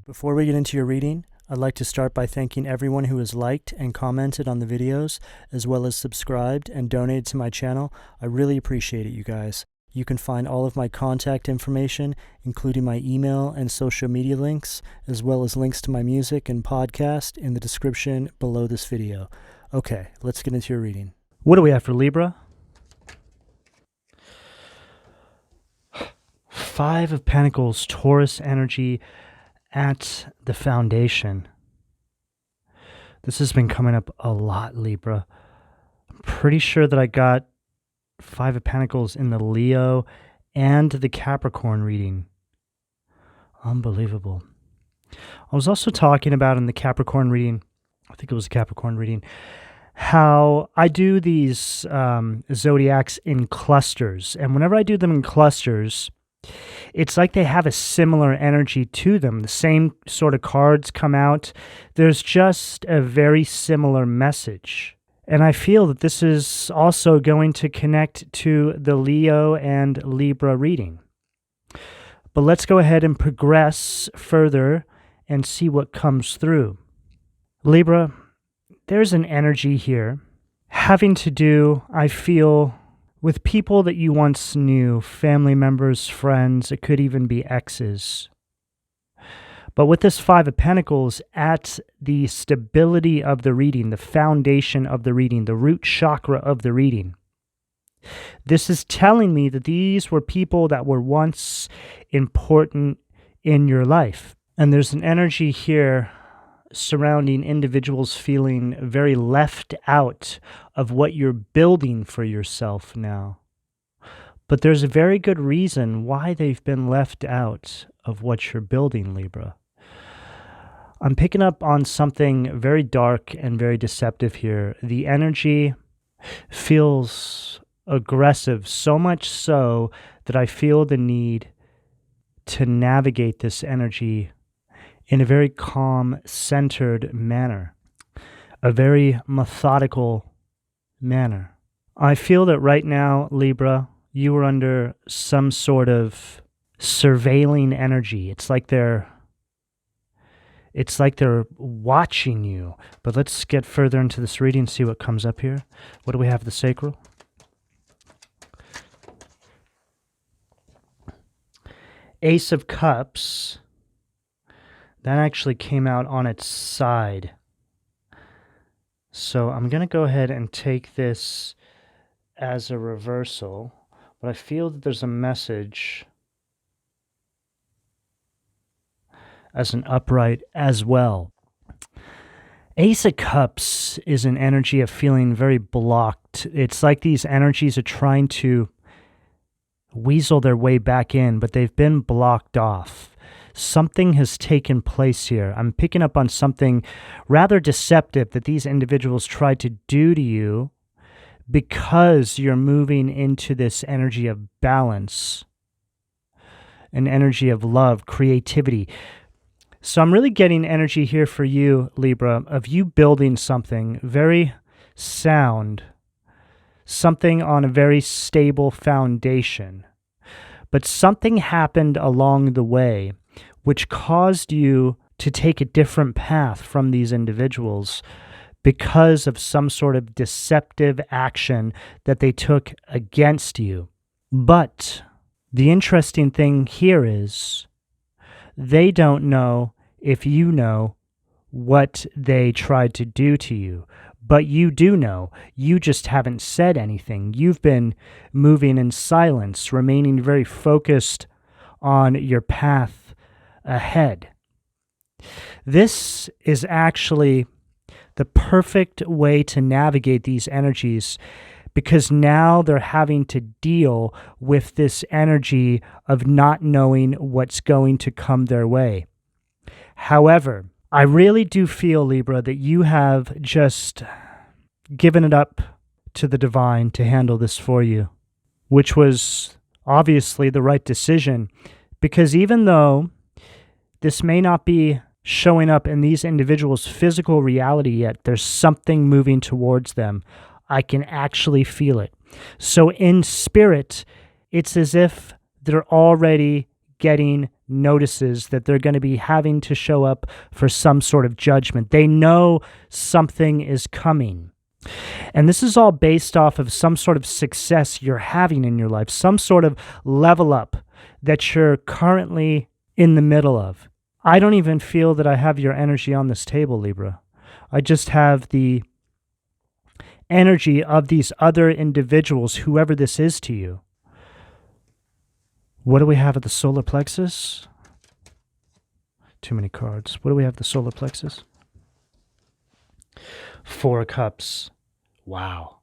Before we get into your reading, I'd like to start by thanking everyone who has liked and commented on the videos, as well as subscribed and donated to my channel. I really appreciate it, you guys. You can find all of my contact information, including my email and social media links, as well as links to my music and podcast in the description below this video. Okay, let's get into your reading. What do we have for Libra? Five of Pentacles, Taurus energy at the foundation. This has been coming up a lot, Libra. I'm pretty sure that I got Five of Pentacles in the Leo and the Capricorn reading. Unbelievable. I was also talking about in the Capricorn reading, I think it was a Capricorn reading, how I do these zodiacs in clusters. And whenever I do them in clusters, it's like they have a similar energy to them. The same sort of cards come out. There's just a very similar message. And I feel that this is also going to connect to the Leo and Libra reading. But let's go ahead and progress further and see what comes through. Libra, there's an energy here having to do, I feel, with people that you once knew, family members, friends, it could even be exes. But with this Five of Pentacles at the stability of the reading, the foundation of the reading, the root chakra of the reading, this is telling me that these were people that were once important in your life. And there's an energy here surrounding individuals feeling very left out of what you're building for yourself now. But there's a very good reason why they've been left out of what you're building, Libra. I'm picking up on something very dark and very deceptive here. The energy feels aggressive, so much so that I feel the need to navigate this energy in a very calm, centered manner, a very methodical manner. I feel that right now, Libra, you are under some sort of surveilling energy. It's like they're watching you. But let's get further into this reading and see what comes up here. What do we have? The sacral. Ace of Cups. That actually came out on its side. So I'm going to go ahead and take this as a reversal. But I feel that there's a message as an upright as well. Ace of Cups is an energy of feeling very blocked. It's like these energies are trying to weasel their way back in, but they've been blocked off. Something has taken place here. I'm picking up on something rather deceptive that these individuals tried to do to you because you're moving into this energy of balance, an energy of love, creativity. So I'm really getting energy here for you, Libra, of you building something very sound, something on a very stable foundation. But something happened along the way which caused you to take a different path from these individuals because of some sort of deceptive action that they took against you. But the interesting thing here is they don't know if you know what they tried to do to you. But you do know. You just haven't said anything. You've been moving in silence, remaining very focused on your path ahead. This is actually the perfect way to navigate these energies, because now they're having to deal with this energy of not knowing what's going to come their way. However, I really do feel, Libra, that you have just given it up to the divine to handle this for you, which was obviously the right decision, because even though this may not be showing up in these individuals' physical reality yet, there's something moving towards them. I can actually feel it. So in spirit, it's as if they're already getting notices that they're going to be having to show up for some sort of judgment. They know something is coming. And this is all based off of some sort of success you're having in your life, some sort of level up that you're currently in the middle of. I don't even feel that I have your energy on this table, Libra. I just have the energy of these other individuals, whoever this is to you. What do we have at the solar plexus? Too many cards. What do we have at the solar plexus? 4 of Cups. Wow.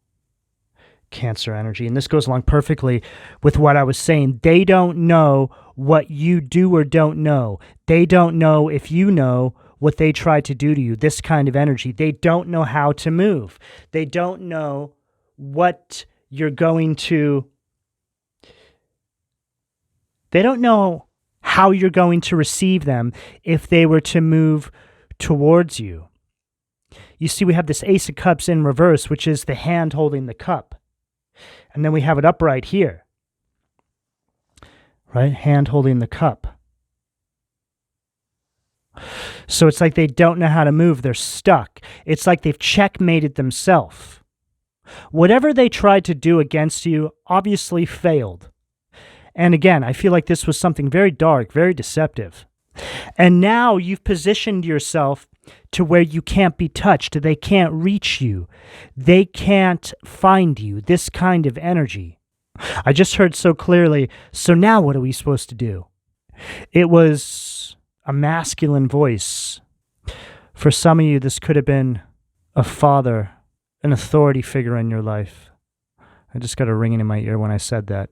Cancer energy. And this goes along perfectly with what I was saying. They don't know what you do or don't know. They don't know if you know what they tried to do to you. This kind of energy. They don't know how to move. They don't know what you're going to... They don't know how you're going to receive them if they were to move towards you. You see, we have this Ace of Cups in reverse, which is the hand holding the cup. And then we have it upright here. Right? Hand holding the cup. So it's like they don't know how to move. They're stuck. It's like they've checkmated themselves. Whatever they tried to do against you obviously failed. And again, I feel like this was something very dark, very deceptive. And now you've positioned yourself to where you can't be touched. They can't reach you. They can't find you. This kind of energy. I just heard so clearly, so now what are we supposed to do? It was a masculine voice. For some of you, this could have been a father, an authority figure in your life. I just got a ringing in my ear when I said that.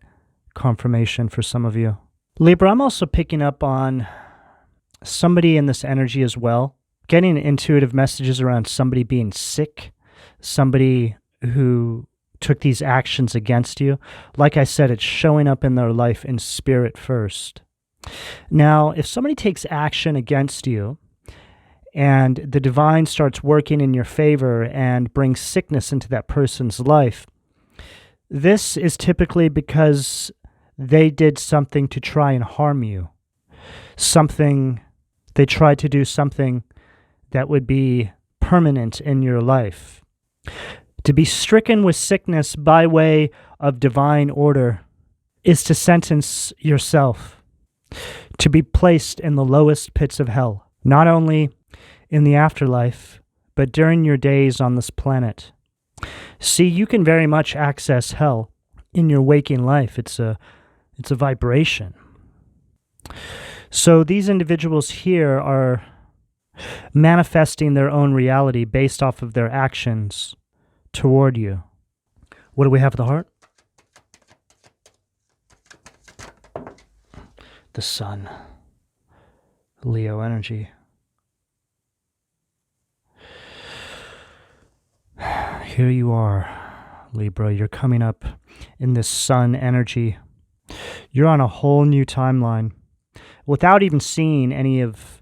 Confirmation for some of you. Libra, I'm also picking up on somebody in this energy as well. Getting intuitive messages around somebody being sick, somebody who took these actions against you. Like I said, it's showing up in their life in spirit first. Now, if somebody takes action against you and the divine starts working in your favor and brings sickness into that person's life, this is typically because they did something to try and harm you. They tried to do something that would be permanent in your life. To be stricken with sickness by way of divine order is to sentence yourself to be placed in the lowest pits of hell, not only in the afterlife, but during your days on this planet. See, you can very much access hell in your waking life. It's a vibration. So these individuals here are manifesting their own reality based off of their actions toward you. What do we have at the heart? The sun. Leo energy. Here you are, Libra. You're coming up in this sun energy. You're on a whole new timeline. Without even seeing any of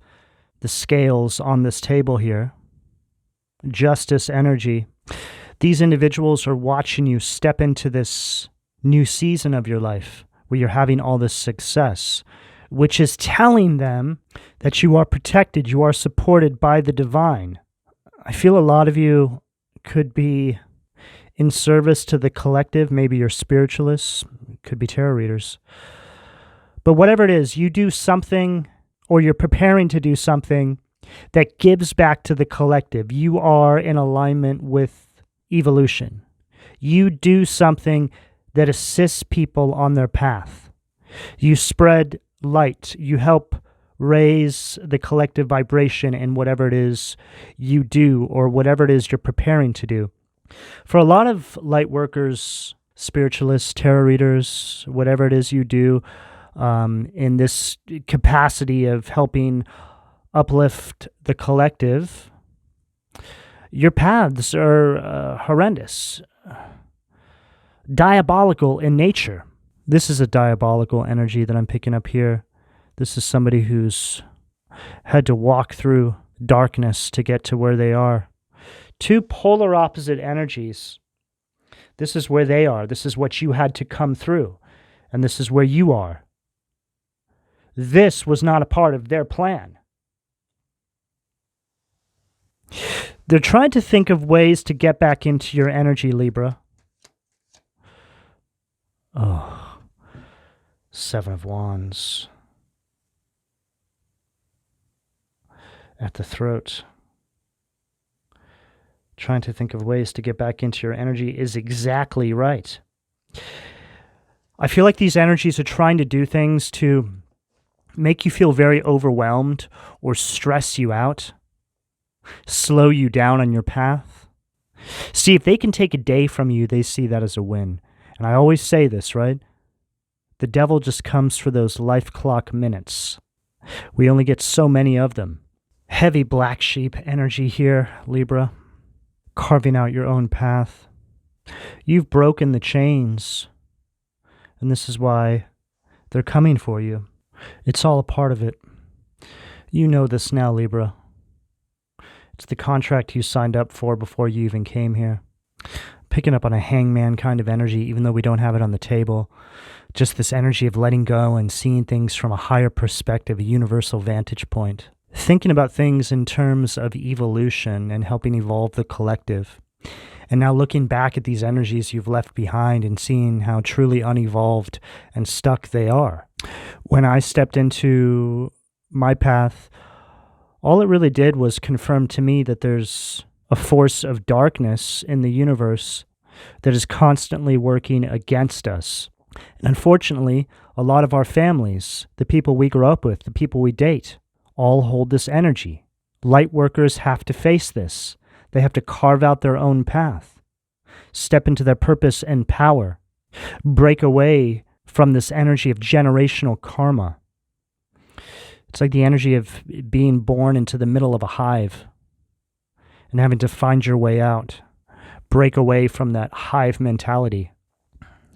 the scales on this table here, justice energy, these individuals are watching you step into this new season of your life where you're having all this success, which is telling them that you are protected, you are supported by the divine. I feel a lot of you could be in service to the collective. Maybe you're spiritualists, could be tarot readers. But whatever it is, you do something or you're preparing to do something that gives back to the collective. You are in alignment with evolution. You do something that assists people on their path. You spread light. You help raise the collective vibration in whatever it is you do or whatever it is you're preparing to do. For a lot of light workers, spiritualists, tarot readers, whatever it is you do, in this capacity of helping uplift the collective, your paths are horrendous, diabolical in nature. This is a diabolical energy that I'm picking up here. This is somebody who's had to walk through darkness to get to where they are. Two polar opposite energies. This is where they are. This is what you had to come through. And this is where you are. This was not a part of their plan. They're trying to think of ways to get back into your energy, Libra. Oh, Seven of Wands. At the throat. Trying to think of ways to get back into your energy is exactly right. I feel like these energies are trying to do things to make you feel very overwhelmed or stress you out, slow you down on your path. See, if they can take a day from you, they see that as a win. And I always say this, right? The devil just comes for those life clock minutes. We only get so many of them. Heavy black sheep energy here, Libra. Carving out your own path. You've broken the chains. And this is why they're coming for you. It's all a part of it. You know this now, Libra. It's the contract you signed up for before you even came here. Picking up on a hangman kind of energy, even though we don't have it on the table. Just this energy of letting go and seeing things from a higher perspective, a universal vantage point. Thinking about things in terms of evolution and helping evolve the collective. And now looking back at these energies you've left behind and seeing how truly unevolved and stuck they are. When I stepped into my path, all it really did was confirm to me that there's a force of darkness in the universe that is constantly working against us. And unfortunately, a lot of our families, the people we grew up with, the people we date, all hold this energy. Light workers have to face this. They have to carve out their own path, step into their purpose and power, break away from this energy of generational karma. It's like the energy of being born into the middle of a hive and having to find your way out, break away from that hive mentality.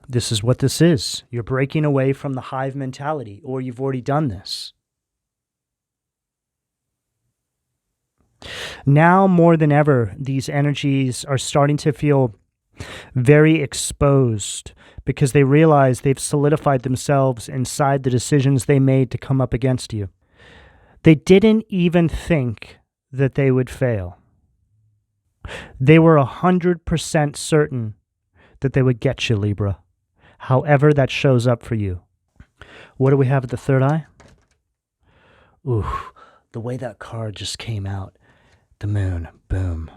This is what this is. You're breaking away from the hive mentality, or you've already done this. Now more than ever, these energies are starting to feel very exposed because they realize they've solidified themselves inside the decisions they made to come up against you. They didn't even think that they would fail. They were 100% certain that they would get you, Libra, however that shows up for you. What do we have at the third eye? Ooh, the way that card just came out. The moon, boom.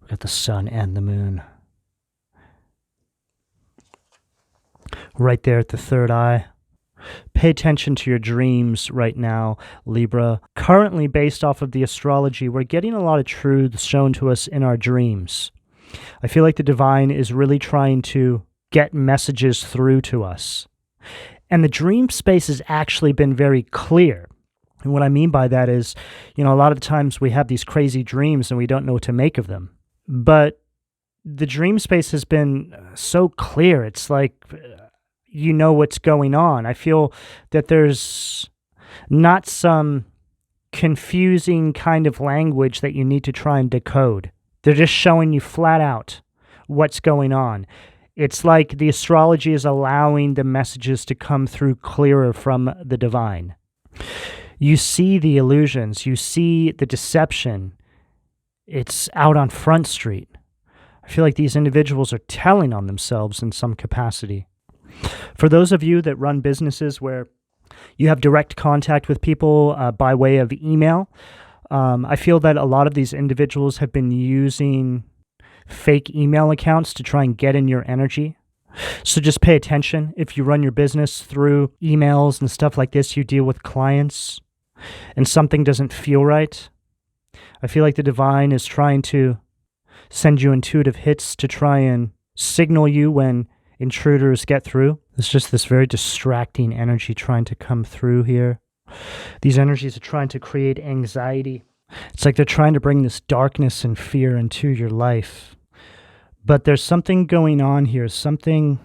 We got the sun and the moon. Right there at the third eye. Pay attention to your dreams right now, Libra. Currently, based off of the astrology, we're getting a lot of truths shown to us in our dreams. I feel like the divine is really trying to get messages through to us. And the dream space has actually been very clear. And what I mean by that is, a lot of the times we have these crazy dreams and we don't know what to make of them. But the dream space has been so clear. It's like you know what's going on. I feel that there's not some confusing kind of language that you need to try and decode. They're just showing you flat out what's going on. It's like the astrology is allowing the messages to come through clearer from the divine. You see the illusions, you see the deception. It's out on Front Street. I feel like these individuals are telling on themselves in some capacity. For those of you that run businesses where you have direct contact with people by way of email, I feel that a lot of these individuals have been using fake email accounts to try and get in your energy. So just pay attention. If you run your business through emails and stuff like this, you deal with clients, and something doesn't feel right, I feel like the divine is trying to send you intuitive hits to try and signal you when intruders get through. There's just this very distracting energy trying to come through here. These energies are trying to create anxiety. It's like they're trying to bring this darkness and fear into your life. But there's something going on here, something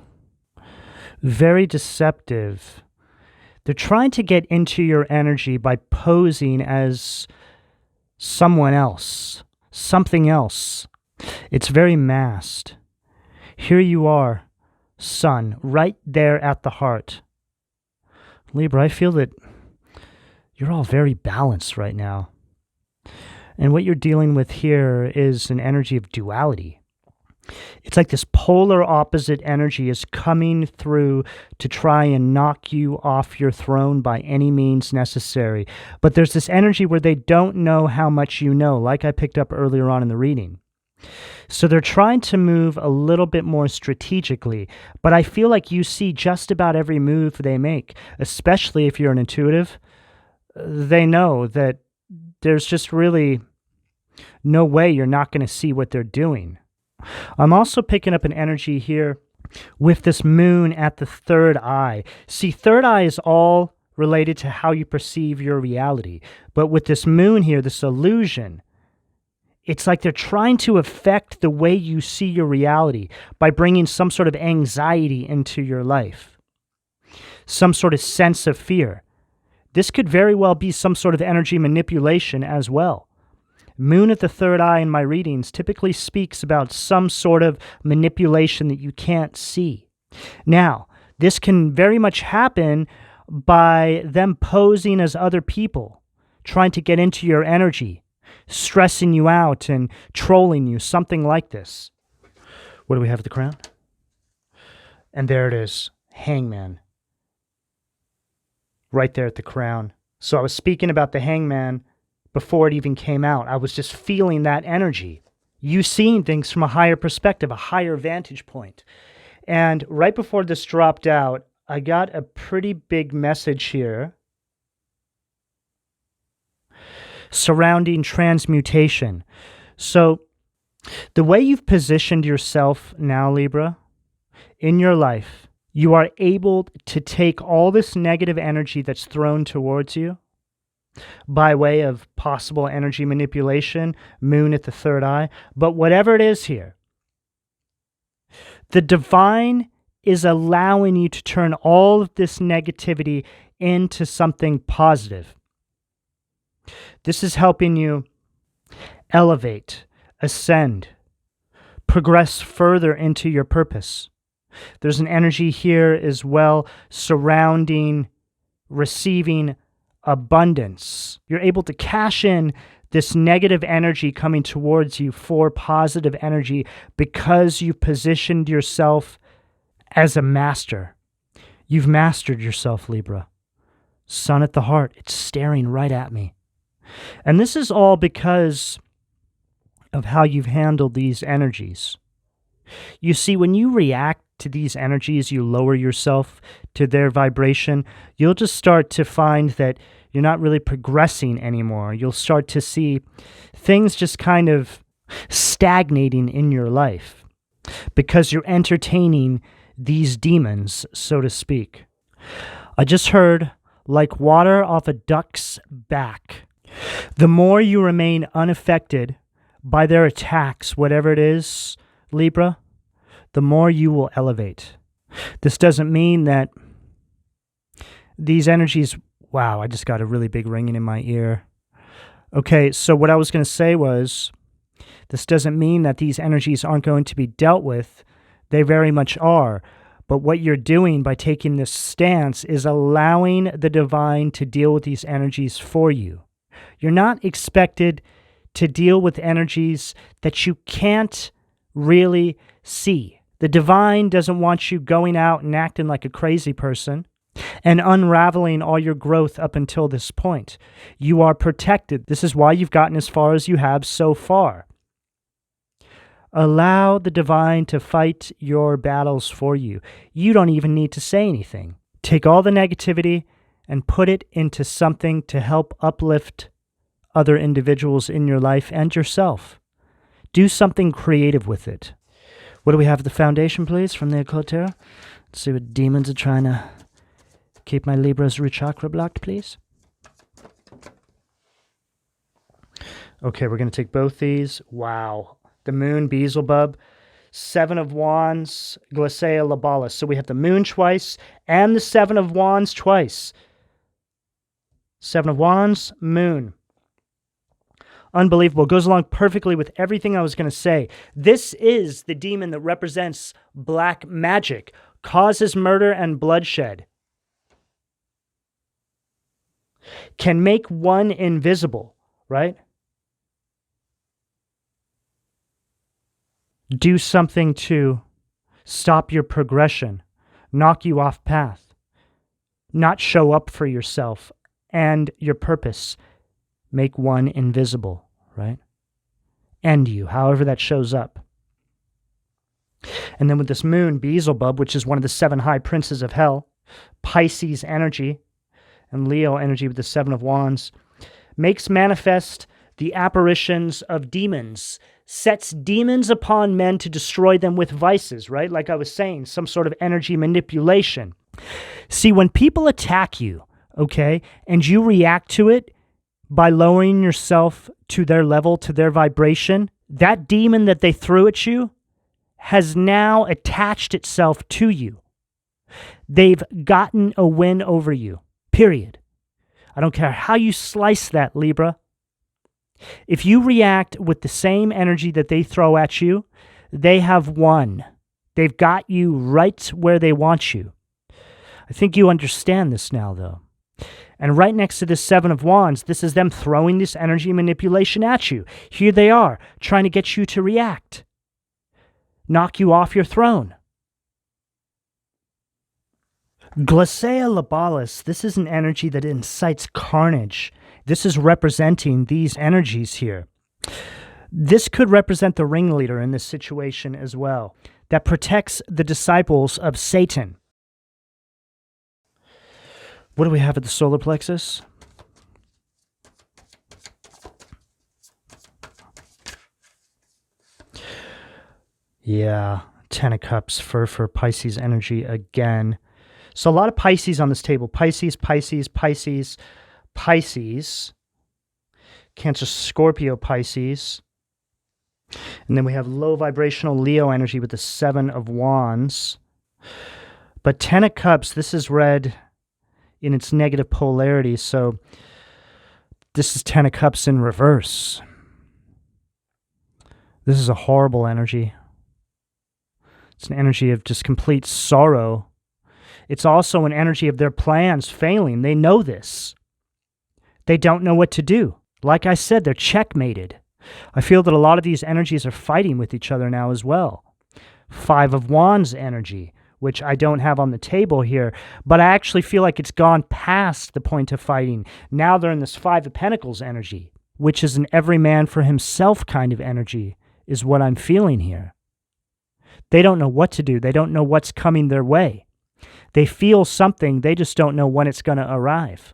very deceptive. They're trying to get into your energy by posing as someone else, something else. It's very masked. Here you are, Sun, right there at the heart. Libra, I feel that you're all very balanced right now. And what you're dealing with here is an energy of duality. It's like this polar opposite energy is coming through to try and knock you off your throne by any means necessary. But there's this energy where they don't know how much you know, like I picked up earlier on in the reading. So they're trying to move a little bit more strategically, but I feel like you see just about every move they make, especially if you're an intuitive. They know that there's just really no way you're not going to see what they're doing. I'm also picking up an energy here with this moon at the third eye. See, third eye is all related to how you perceive your reality. But with this moon here, this illusion, it's like they're trying to affect the way you see your reality by bringing some sort of anxiety into your life, some sort of sense of fear. This could very well be some sort of energy manipulation as well. Moon at the third eye in my readings typically speaks about some sort of manipulation that you can't see. Now, this can very much happen by them posing as other people, trying to get into your energy, stressing you out and trolling you, something like this. What do we have at the crown? And there it is, Hangman. Right there at the crown. So I was speaking about the Hangman before it even came out. I was just feeling that energy. You seeing things from a higher perspective, a higher vantage point. And right before this dropped out, I got a pretty big message here surrounding transmutation. So the way you've positioned yourself now, Libra, in your life, you are able to take all this negative energy that's thrown towards you by way of possible energy manipulation, moon at the third eye, but whatever it is here, the divine is allowing you to turn all of this negativity into something positive. This is helping you elevate, ascend, progress further into your purpose. There's an energy here as well surrounding receiving abundance. You're able to cash in this negative energy coming towards you for positive energy because you've positioned yourself as a master. You've mastered yourself, Libra. Sun at the heart, it's staring right at me. And this is all because of how you've handled these energies. You see, when you react to these energies, you lower yourself to their vibration, you'll just start to find that you're not really progressing anymore. You'll start to see things just kind of stagnating in your life because you're entertaining these demons, so to speak. I just heard, like water off a duck's back. The more you remain unaffected by their attacks, whatever it is, Libra, the more you will elevate. This doesn't mean that these energies, wow, I just got a really big ringing in my ear. Okay, so what I was going to say was, this doesn't mean that these energies aren't going to be dealt with. They very much are. But what you're doing by taking this stance is allowing the divine to deal with these energies for you. You're not expected to deal with energies that you can't really see. The divine doesn't want you going out and acting like a crazy person and unraveling all your growth up until this point. You are protected. This is why you've gotten as far as you have so far. Allow the divine to fight your battles for you. You don't even need to say anything. Take all the negativity and put it into something to help uplift other individuals in your life and yourself. Do something creative with it. What do we have at the foundation, please, from the Occult Tarot? Let's see what demons are trying to keep my Libra's root chakra blocked, please. Okay, we're going to take both these. Wow. The Moon, Beelzebub, Seven of Wands, Glacea Labalis. So we have the Moon twice and the Seven of Wands twice. Seven of Wands, Moon. Unbelievable. Goes along perfectly with everything I was going to say. This is the demon that represents black magic, causes murder and bloodshed. can make one invisible, right? Do something to stop your progression, knock you off path, not show up for yourself and your purpose, make one invisible, right? End you, however that shows up. And then with this moon, Beelzebub, which is one of the 7 high princes of hell, Pisces energy, and Leo energy with the 7 of Wands, makes manifest the apparitions of demons, sets demons upon men to destroy them with vices, right? Like I was saying, some sort of energy manipulation. See, when people attack you, okay, and you react to it by lowering yourself to their level, to their vibration, that demon that they threw at you has now attached itself to you. They've gotten a win over you, period. I don't care how you slice that, Libra. If you react with the same energy that they throw at you, they have won. They've got you right where they want you. I think you understand this now, though. And right next to this 7 of Wands, this is them throwing this energy manipulation at you. Here they are, trying to get you to react, knock you off your throne. Glacea labalis, this is an energy that incites carnage. This is representing these energies here. This could represent the ringleader in this situation as well, that protects the disciples of Satan. What do we have at the solar plexus? Yeah, 10 of Cups for Pisces energy again. So a lot of Pisces on this table. Pisces, Pisces, Pisces, Pisces. Cancer, Scorpio, Pisces. And then we have low vibrational Leo energy with the 7 of Wands. But 10 of Cups, this is read in its negative polarity. So this is 10 of Cups in reverse. This is a horrible energy. It's an energy of just complete sorrow. It's also an energy of their plans failing. They know this. They don't know what to do. Like I said, they're checkmated. I feel that a lot of these energies are fighting with each other now as well. 5 of Wands energy, which I don't have on the table here, but I actually feel like it's gone past the point of fighting. Now they're in this 5 of Pentacles energy, which is an every man for himself kind of energy, is what I'm feeling here. They don't know what to do. They don't know what's coming their way. They feel something, they just don't know when it's going to arrive.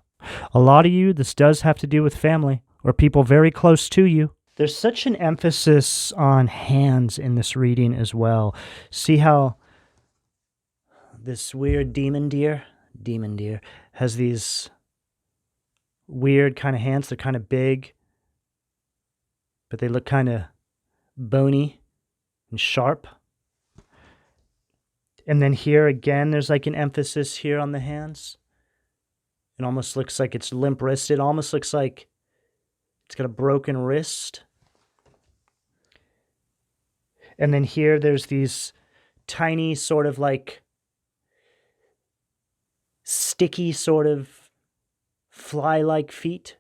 A lot of you, this does have to do with family or people very close to you. There's such an emphasis on hands in this reading as well. See how this weird demon deer has these weird kind of hands. They're kind of big, but they look kind of bony and sharp. And then here again, there's like an emphasis here on the hands. It almost looks like it's limp-wristed. It almost looks like it's got a broken wrist. And then here, there's these tiny sort of like sticky sort of fly-like feet.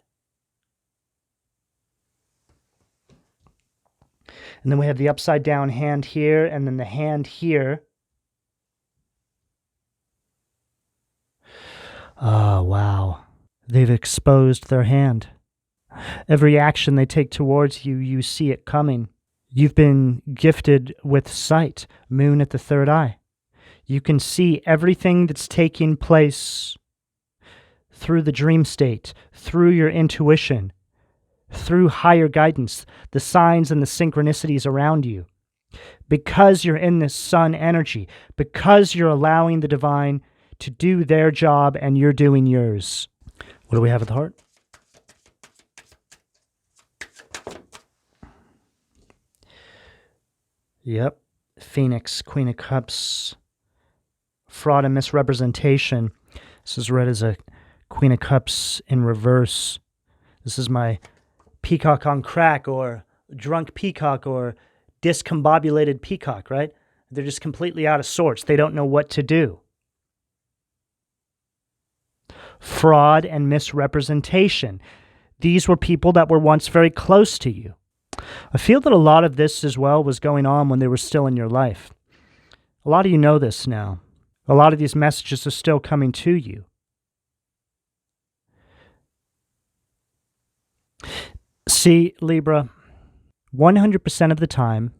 And then we have the upside-down hand here, and then the hand here. Oh, wow. They've exposed their hand. Every action they take towards you, you see it coming. You've been gifted with sight, moon at the third eye. You can see everything that's taking place through the dream state, through your intuition, through higher guidance, the signs and the synchronicities around you. Because you're in this sun energy, because you're allowing the divine to do their job and you're doing yours. What do we have at the heart? Yep. Phoenix, Queen of Cups, fraud and misrepresentation. This is read as a Queen of Cups in reverse. This is my peacock on crack or drunk peacock or discombobulated peacock, right? They're just completely out of sorts. They don't know what to do. fraud, and misrepresentation. These were people that were once very close to you. I feel that a lot of this as well was going on when they were still in your life. A lot of you know this now. A lot of these messages are still coming to you. See, Libra, 100% of the time,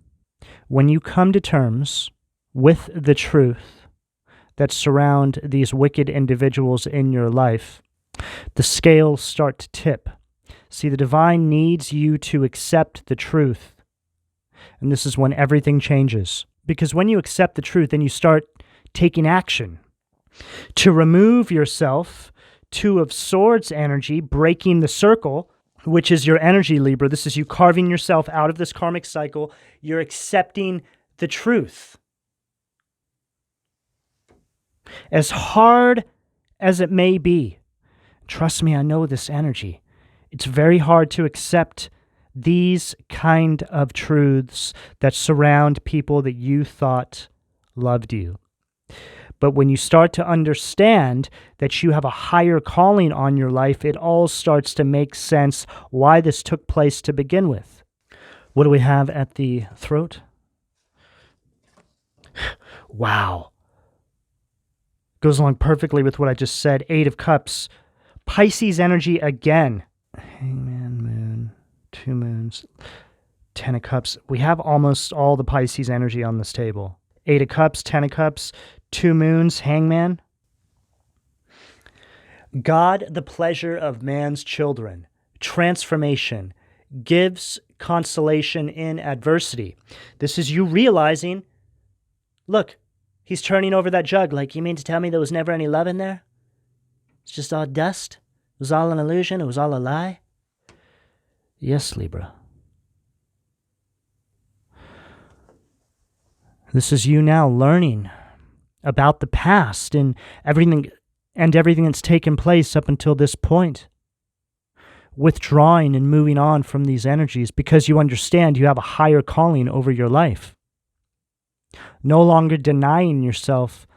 when you come to terms with the truth that surround these wicked individuals in your life, the scales start to tip. See, the divine needs you to accept the truth. And this is when everything changes. Because when you accept the truth, then you start taking action to remove yourself, Two of Swords energy, breaking the circle, which is your energy, Libra. This is you carving yourself out of this karmic cycle. You're accepting the truth. As hard as it may be, trust me, I know this energy. It's very hard to accept these kind of truths that surround people that you thought loved you. But when you start to understand that you have a higher calling on your life, it all starts to make sense why this took place to begin with. What do we have at the throat? Wow. Goes along perfectly with what I just said. 8 of Cups. Pisces energy again. Hangman, Moon, 2 moons, 10 of Cups. We have almost all the Pisces energy on this table. 8 of Cups, 10 of Cups, 2 moons, Hangman. God, the pleasure of man's children, transformation, gives consolation in adversity. This is you realizing, look, he's turning over that jug like, you mean to tell me there was never any love in there? It's just all dust? It was all an illusion? It was all a lie? Yes, Libra. This is you now learning about the past and everything that's taken place up until this point. Withdrawing and moving on from these energies because you understand you have a higher calling over your life. No longer denying yourself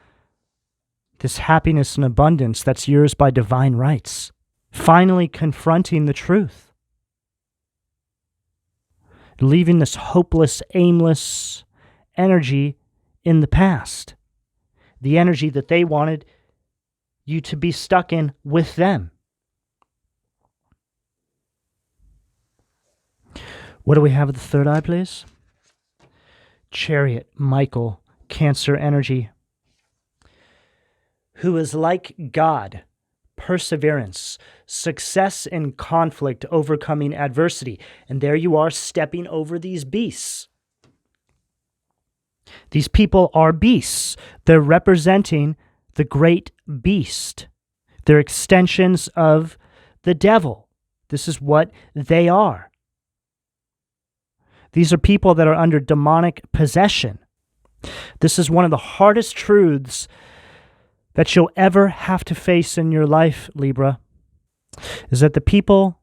this happiness and abundance that's yours by divine rights. Finally confronting the truth. Leaving this hopeless, aimless energy in the past. The energy that they wanted you to be stuck in with them. What do we have at the third eye, please? Chariot, Michael, Cancer energy. Who is like God, perseverance, success in conflict, overcoming adversity. And there you are stepping over these beasts. These people are beasts. They're representing the great beast. They're extensions of the devil. This is what they are. These are people that are under demonic possession. This is one of the hardest truths that you'll ever have to face in your life, Libra, is that the people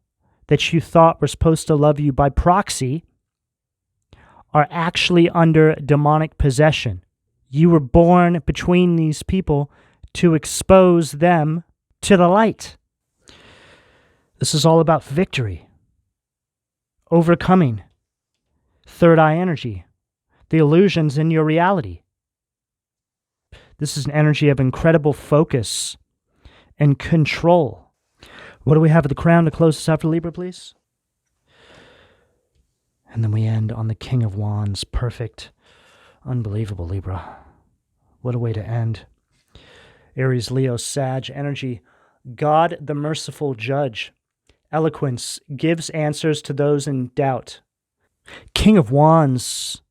that you thought were supposed to love you by proxy are actually under demonic possession. You were born between these people to expose them to the light. This is all about victory, overcoming third eye energy, the illusions in your reality. This is an energy of incredible focus and control. What do we have at the crown to close us out for Libra, please? And then we end on the King of Wands. Perfect. Unbelievable, Libra. What a way to end. Aries, Leo, Sag energy. God, the merciful judge. Eloquence gives answers to those in doubt. King of Wands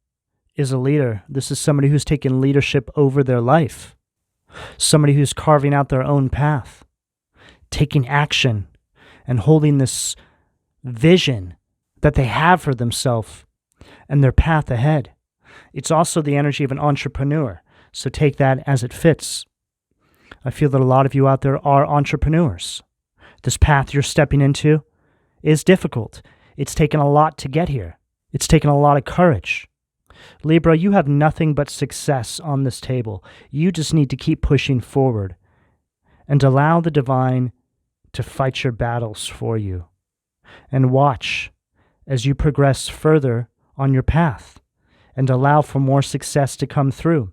is a leader. This is somebody who's taken leadership over their life. Somebody who's carving out their own path, taking action, and holding this vision that they have for themselves and their path ahead. It's also the energy of an entrepreneur, so take that as it fits. I feel that a lot of you out there are entrepreneurs. This path you're stepping into is difficult. It's taken a lot to get here. It's taken a lot of courage. Libra, you have nothing but success on this table. You just need to keep pushing forward and allow the divine to fight your battles for you. And watch as you progress further on your path and allow for more success to come through.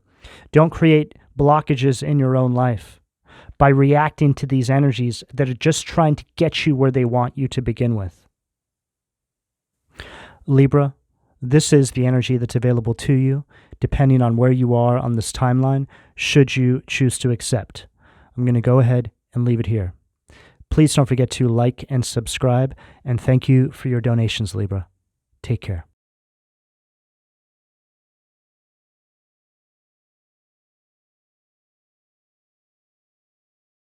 Don't create blockages in your own life by reacting to these energies that are just trying to get you where they want you to begin with. Libra, this is the energy that's available to you, depending on where you are on this timeline, should you choose to accept. I'm going to go ahead and leave it here. Please don't forget to like and subscribe, and thank you for your donations, Libra. Take care.